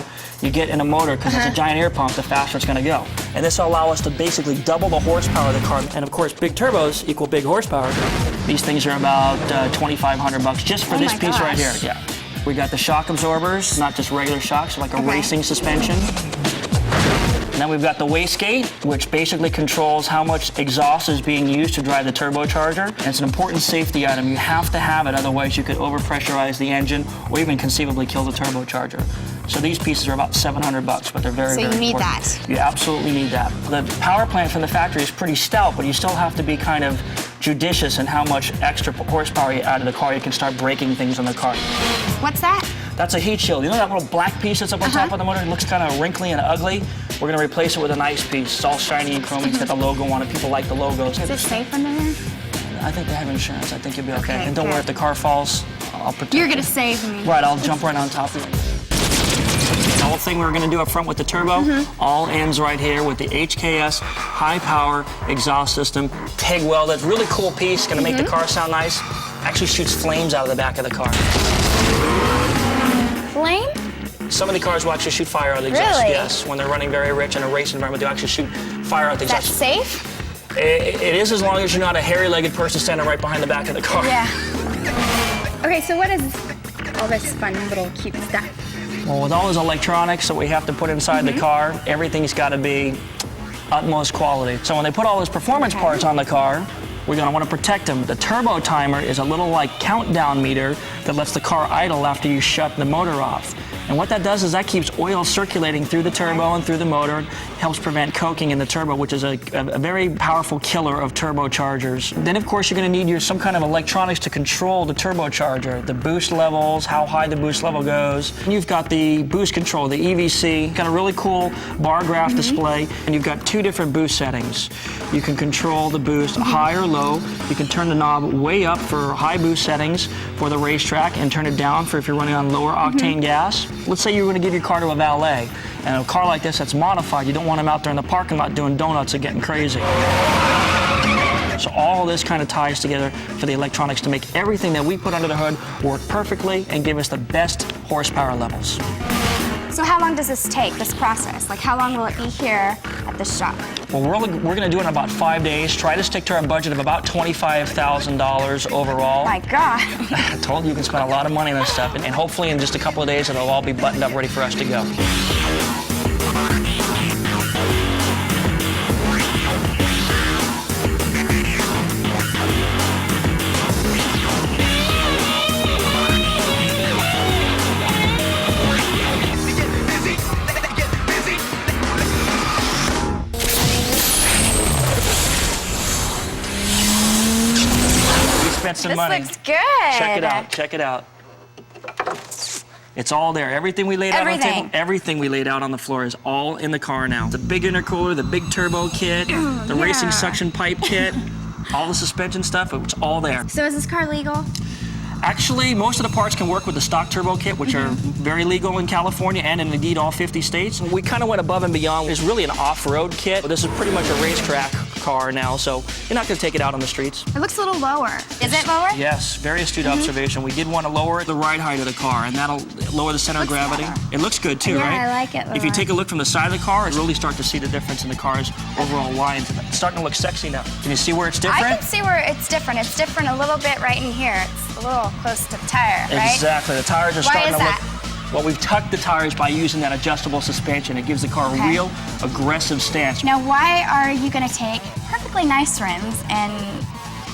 you get in a motor, because it's a giant air pump, the faster it's gonna go. And this will allow us to basically double the horsepower of the car. And of course, big turbos equal big horsepower. These things are about $2,500 just for this piece right here. Yeah. We got the shock absorbers, not just regular shocks, like a racing suspension. And then we've got the wastegate, which basically controls how much exhaust is being used to drive the turbocharger. And it's an important safety item. You have to have it, otherwise you could overpressurize the engine or even conceivably kill the turbocharger. So these pieces are about $700, but they're very, very important. So you need that. You absolutely need that. The power plant from the factory is pretty stout, but you still have to be kind of judicious in how much extra horsepower you add to the car. You can start breaking things on the car. What's that? That's a heat shield. You know that little black piece that's up on top of the motor? It looks kind of wrinkly and ugly. We're going to replace it with a nice piece. It's all shiny and chrome. It's got the logo on it. People like the logos. Is it safe under there? I think they have insurance. I think you'll be okay. And don't worry, if the car falls, I'll protect You're going to save me. Right, I'll jump right on top of it. The whole thing we were going to do up front with the turbo all ends right here with the HKS high power exhaust system, TIG welded. Really cool piece. Going to make the car sound nice. Actually shoots flames out of the back of the car. Flame? Some of the cars will actually shoot fire out of the exhaust. Really? Yes, when they're running very rich in a race environment, they'll actually shoot fire out the exhaust. Is that safe? It is, as long as you're not a hairy-legged person standing right behind the back of the car. Yeah. Okay, so what is all this fun little cute stuff? Well, with all those electronics that we have to put inside the car, everything's got to be utmost quality. So when they put all those performance parts on the car, we're going to want to protect them. The turbo timer is a little like countdown meter that lets the car idle after you shut the motor off. And what that does is that keeps oil circulating through the turbo and through the motor. It helps prevent coking in the turbo, which is a very powerful killer of turbochargers. Then, of course, you're going to need some kind of electronics to control the turbocharger, the boost levels, how high the boost level goes. And you've got the boost control, the EVC, got a really cool bar graph display, and you've got two different boost settings. You can control the boost high or low. You can turn the knob way up for high boost settings for the racetrack and turn it down for if you're running on lower octane gas. Let's say you're going to give your car to a valet, and a car like this that's modified, you don't want them out there in the parking lot doing donuts and getting crazy. So all this kind of ties together for the electronics to make everything that we put under the hood work perfectly and give us the best horsepower levels. So how long does this take, this process? Like, how long will it be here at the shop? Well, we're going to do it in about 5 days. Try to stick to our budget of about $25,000 overall. My God. I told you you can spend a lot of money on this stuff, and hopefully in just a couple of days it'll all be buttoned up, ready for us to go. Some money. This looks good. Check it out. Check it out. It's all there. Everything we laid out on the table, everything we laid out on the floor is all in the car now. The big intercooler, the big turbo kit, the racing suction pipe kit, all the suspension stuff, it's all there. So is this car legal? Actually, most of the parts can work with the stock turbo kit, which are very legal in California and in indeed all 50 states. We kind of went above and beyond. It's really an off-road kit. This is pretty much a racetrack car now, so you're not going to take it out on the streets. It looks a little lower. Is it lower? Yes, very astute observation. We did want to lower the ride height of the car, and that'll lower the center of gravity. It looks good too, right? Yeah, I like it. If you take a look from the side of the car, you really start to see the difference in the car's overall lines. It's starting to look sexy now. Can you see where it's different? I can see where it's different. It's different a little bit right in here. It's a little close to the tire, right? Exactly. The tires are starting to look... Why is that? Well, we've tucked the tires by using that adjustable suspension. It gives the car a real aggressive stance. Now, why are you going to take perfectly nice rims and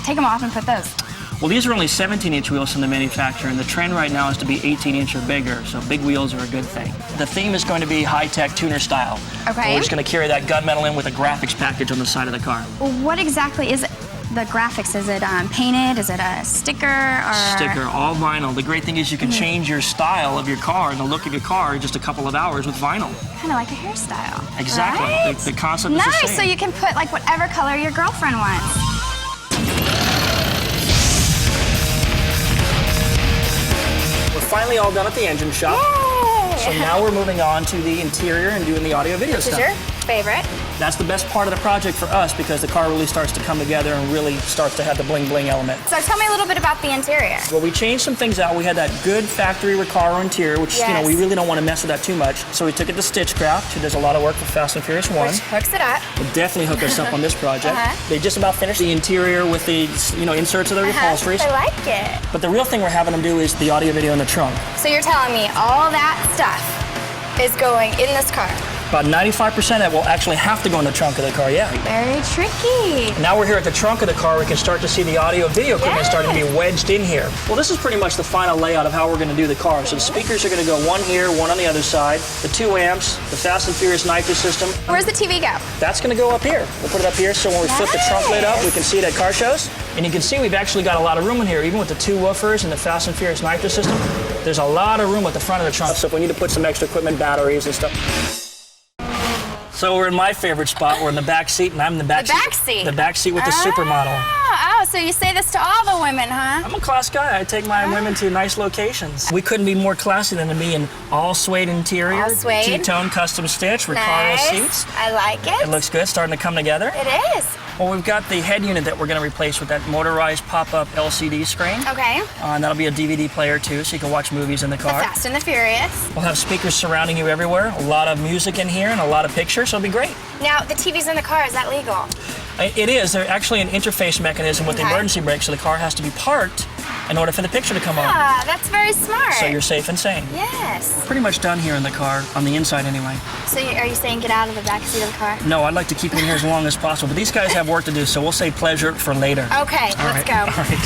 take them off and put those? Well, these are only 17-inch wheels from the manufacturer, and the trend right now is to be 18-inch or bigger, so big wheels are a good thing. The theme is going to be high-tech tuner style. Okay. We're just going to carry that gunmetal in with a graphics package on the side of the car. Well, what exactly is it? The graphics, is it painted? Is it a sticker? Or... Sticker, all vinyl. The great thing is you can change your style of your car and the look of your car in just a couple of hours with vinyl. Kind of like a hairstyle. Exactly. Right? The concept is the same. Nice, so you can put like whatever color your girlfriend wants. We're finally all done at the engine shop. Yay! So now we're moving on to the interior and doing the audio video stuff. This is your favorite. That's the best part of the project for us because the car really starts to come together and really starts to have the bling bling element. So tell me a little bit about the interior. Well, we changed some things out. We had that good factory Recaro interior, which, you know, we really don't want to mess with that too much. So we took it to Stitchcraft, who does a lot of work for Fast and Furious 1. Which hooks it up. We'll definitely hook us up on this project. They just about finished the interior with the, you know, inserts of the upholsteries. I like it. But the real thing we're having them do is the audio video in the trunk. So you're telling me all that stuff is going in this car? About 95% of it will actually have to go in the trunk of the car, yeah. Very tricky. Now we're here at the trunk of the car, we can start to see the audio video equipment starting to be wedged in here. Well, this is pretty much the final layout of how we're going to do the car. So the speakers are going to go one here, one on the other side, the 2 amps, the Fast and Furious Nitro system. Where's the TV go? That's going to go up here. We'll put it up here so when we flip the trunk lid up, we can see it at car shows. And you can see we've actually got a lot of room in here, even with the 2 woofers and the Fast and Furious Nitro system. There's a lot of room at the front of the trunk, so if we need to put some extra equipment, batteries and stuff. So we're in my favorite spot. We're in the back seat, and I'm in the back seat. The back seat? The back seat with the supermodel. Oh, so you say this to all the women, huh? I'm a class guy. I take my women to nice locations. We couldn't be more classy than to be in all suede interior, all suede. T-tone custom stitch, Recaro seats. I like it. It looks good, starting to come together. It is. Well, we've got the head unit that we're going to replace with that motorized pop-up LCD screen. Okay. And that'll be a DVD player too, so you can watch movies in the car. The Fast and the Furious. We'll have speakers surrounding you everywhere, a lot of music in here and a lot of pictures, so it'll be great. Now, the TV's in the car, is that legal? It is. There's actually an interface mechanism with the emergency brake, so the car has to be parked in order for the picture to come on. Ah, that's very smart. So you're safe and sane. Yes. We're pretty much done here in the car, on the inside anyway. So are you saying get out of the back seat of the car? No, I'd like to keep you in here as long as possible, but these guys have work to do, so we'll save pleasure for later. Okay, let's go. All right.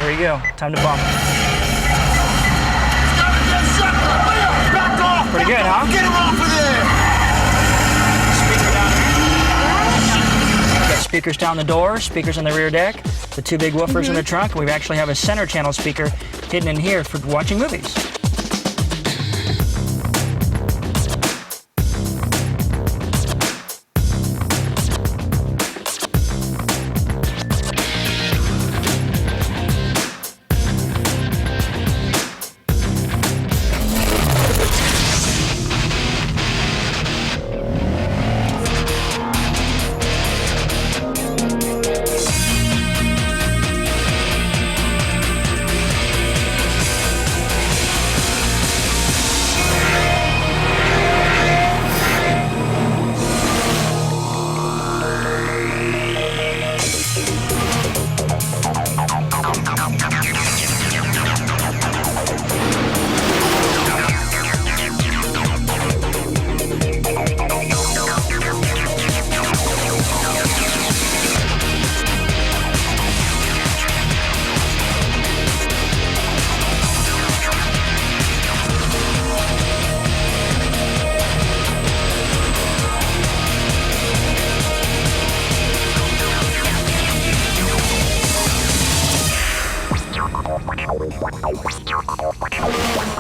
There you go. Time to bump. Pretty good, huh? Get him off of there! Speaker down here. We've got speakers down the door, speakers on the rear deck, the 2 big woofers in the trunk. We actually have a center channel speaker hidden in here for watching movies.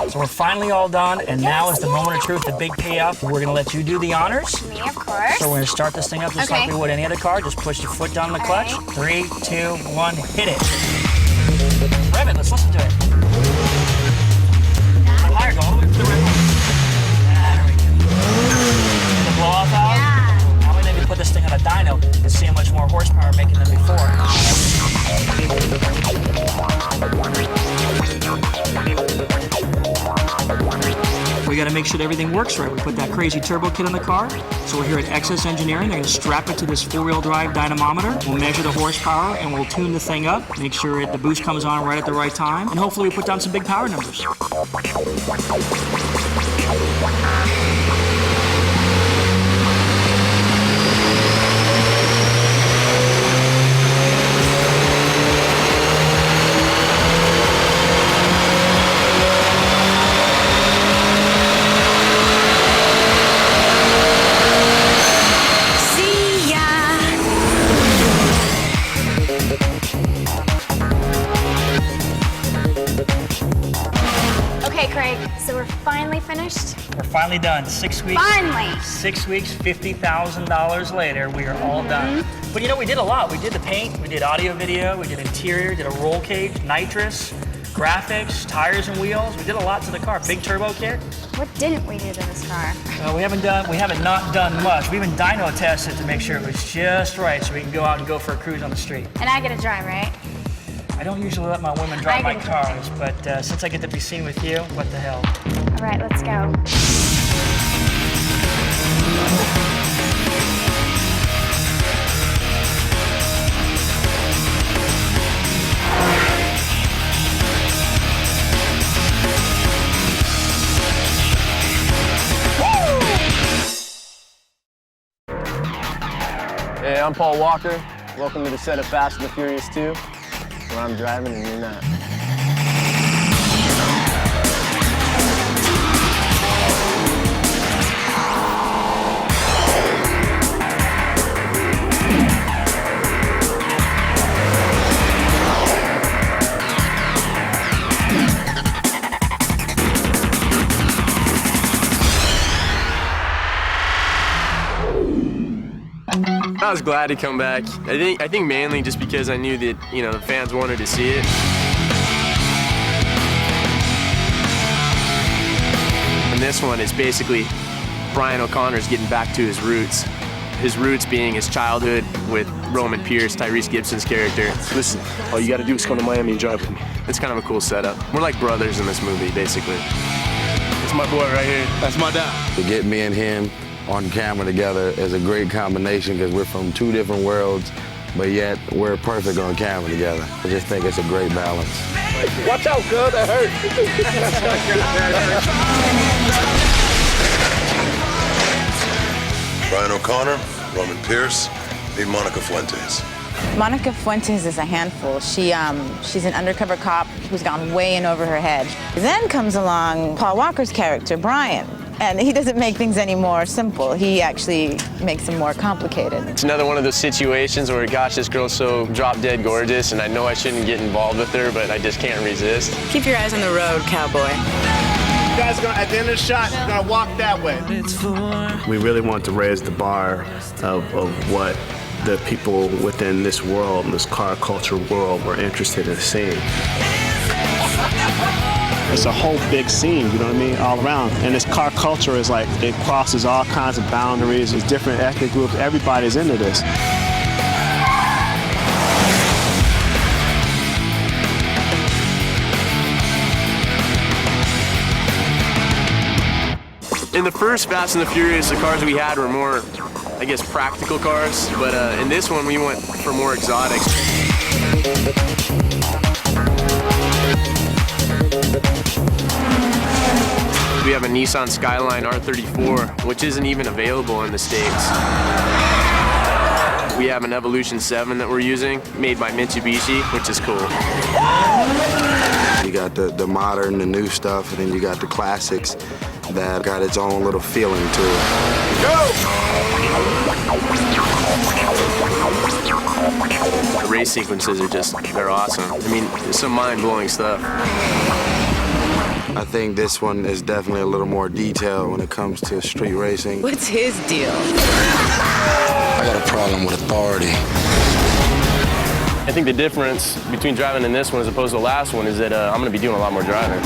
So we're finally all done, and now is the moment of truth, the big payoff. We're gonna let you do the honors. Me, of course. So we're gonna start this thing up just like we would any other car. Just push your foot down on the clutch. 3, 2, 1, hit it. Rev it, let's listen to it. Higher, go all the way to the rim. There we go. Get the blow off out. Yeah. Now we need to put this thing on a dyno and see how much more horsepower making than before. we got to make sure that everything works right. We put that crazy turbo kit in the car. So we're here at XS Engineering. They're going to strap it to this four-wheel drive dynamometer. We'll measure the horsepower and we'll tune the thing up, make sure the boost comes on right at the right time, and hopefully we put down some big power numbers. So we're finally finished? We're finally done. 6 weeks. Finally! 6 weeks, $50,000 later, we are all done. But you know, we did a lot. We did the paint, we did audio, video, we did interior, did a roll cage, nitrous, graphics, tires and wheels. We did a lot to the car. Big turbo kit. What didn't we do to this car? We haven't not done much. We even dyno tested to make sure it was just right so we can go out and go for a cruise on the street. And I get to drive, right? I don't usually let my women drive my cars, but since I get to be seen with you, what the hell? All right, let's go. Hey, I'm Paul Walker. Welcome to the set of Fast and the Furious 2. Where I'm driving and you're not. I was glad to come back. I think mainly just because I knew that, you know, the fans wanted to see it. And this one is basically Brian O'Connor's getting back to his roots. His roots being his childhood with Roman Pierce, Tyrese Gibson's character. Listen, all you gotta do is come to Miami and drive with me. It's kind of a cool setup. We're like brothers in this movie, basically. It's my boy right here. That's my dad. To get me and him on camera together is a great combination because we're from two different worlds, but yet we're perfect on camera together. I just think it's a great balance. Watch out, girl, that hurt. Brian O'Connor, Roman Pierce, meet Monica Fuentes. Monica Fuentes is a handful. She's an undercover cop who's gone way in over her head. Then comes along Paul Walker's character, Brian. And he doesn't make things any more simple. He actually makes them more complicated. It's another one of those situations where, gosh, this girl's so drop-dead gorgeous, and I know I shouldn't get involved with her, but I just can't resist. Keep your eyes on the road, cowboy. You guys are gonna, at the end of the shot, you're gonna walk that way. We really want to raise the bar of what the people within this world, this car culture world, were interested in seeing. It's a whole big scene, you know what I mean, all around. And this car culture is like, it crosses all kinds of boundaries. There's different ethnic groups. Everybody's into this. In the first Fast and the Furious, the cars we had were more, I guess, practical cars. But in this one, we went for more exotics. We have a Nissan Skyline R34, which isn't even available in the States. We have an Evolution 7 that we're using, made by Mitsubishi, which is cool. You got the modern, the new stuff, and then you got the classics that got its own little feeling to it. The race sequences are just, they're awesome. I mean, there's some mind-blowing stuff. I think this one is definitely a little more detailed when it comes to street racing. What's his deal? I got a problem with authority. I think the difference between driving in this one as opposed to the last one is that I'm going to be doing a lot more driving.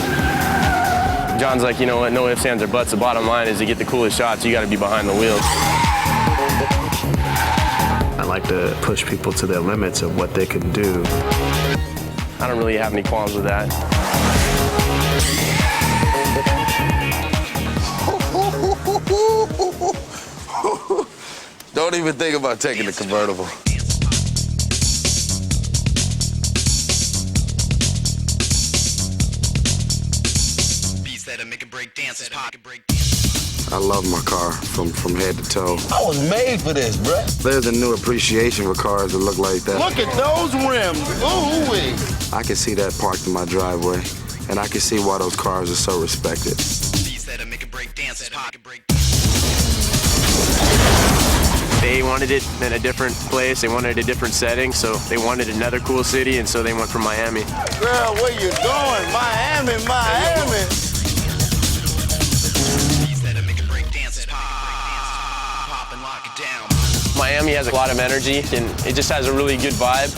John's like, you know what, no ifs, ands, or buts. The bottom line is to get the coolest shots, you got to be behind the wheel. I like to push people to their limits of what they can do. I don't really have any qualms with that. Don't even think about taking the convertible. I love my car from head to toe. I was made for this, bruh. There's a new appreciation for cars that look like that. Look at those rims. Ooh-wee. I can see that parked in my driveway, and I can see why those cars are so respected. They wanted it in a different place, they wanted a different setting, so they wanted another cool city, and so they went for Miami. Girl, where you going? Miami, Miami. Miami has a lot of energy, and it just has a really good vibe.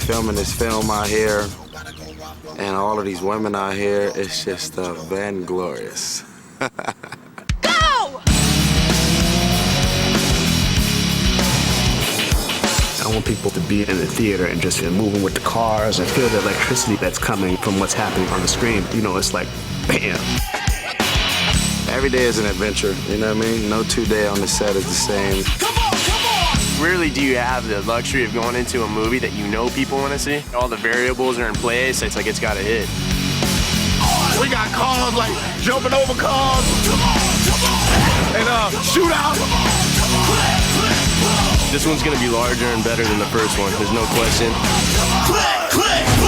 Filming this film out here, and all of these women out here, it's just vainglorious. I want people to be in the theater and just moving with the cars and feel the electricity that's coming from what's happening on the screen. You know, it's like, bam. Every day is an adventure, you know what I mean? No 2 day on the set is the same. Rarely do you have the luxury of going into a movie that you know people want to see. All the variables are in place, it's like it's got to hit. We got cars like jumping over cars and shootout. This one's going to be larger and better than the first one, there's no question. Click, click.